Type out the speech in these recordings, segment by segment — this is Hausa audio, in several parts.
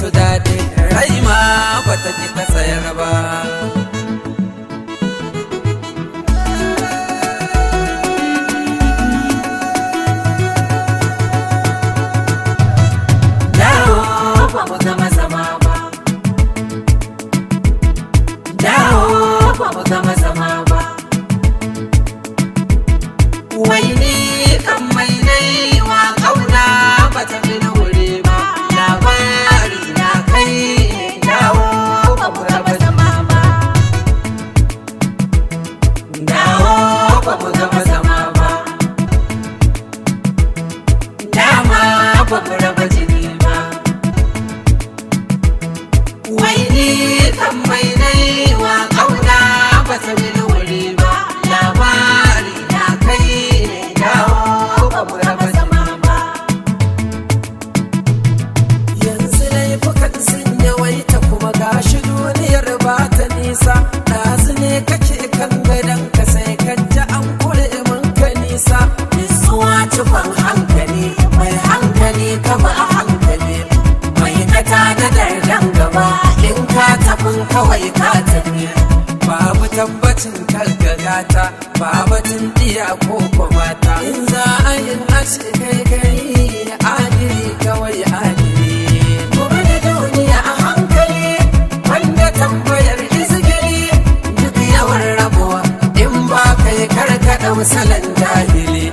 musu daɗi rai ma bata ki ta tsayar ba. Wai ni kan mai nai wa kauna bata fi wuri ba, labari na kai dawo ba mu raba zama ba, dawo ba mu raba zama ba, dama ba mu raba jini ba. Wai ni kan mai nai wa kauna bata fi wuri ba, labari na kai ɗazu ne kake kan gadon ka sai ka ji an kure min ka nisa. Nisuwa cikon hankali mai hankali kama a hankali, mai kata da dardan gaba in ka tafin kawai ka tafi. Babu tabbacin kargagata babatin diya ko kwamata, in za a yi nace kai gari adiri kawai adiri. Gobe da duniya a hankali wanda tambayar karkaɗa misalan jahili.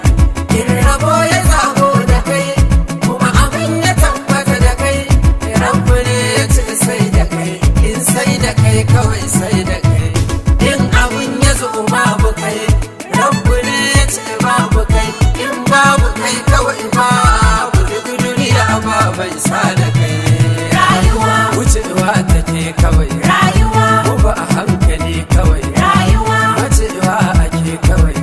In rabo ya zago da kai kuma abin ya tabbata da kai, rabu ne ya ce sai da kai, in sai da kai kawai sai da kai. In abin ya zo babu kai, rabu ne ya ce babu kai, in babu kai kawai babu duniya ba bai sa da kai. Rayuwa wucewa take kawai, rayuwa ba a hankali kawai, rayuwa wucewa ake kawai.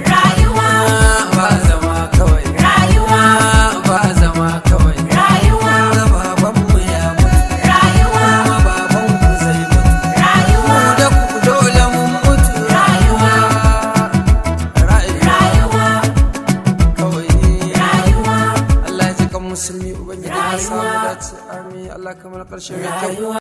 Musulmi ubangiji ya samu dace, amin. Allah kamar ƙarshe mai kyau.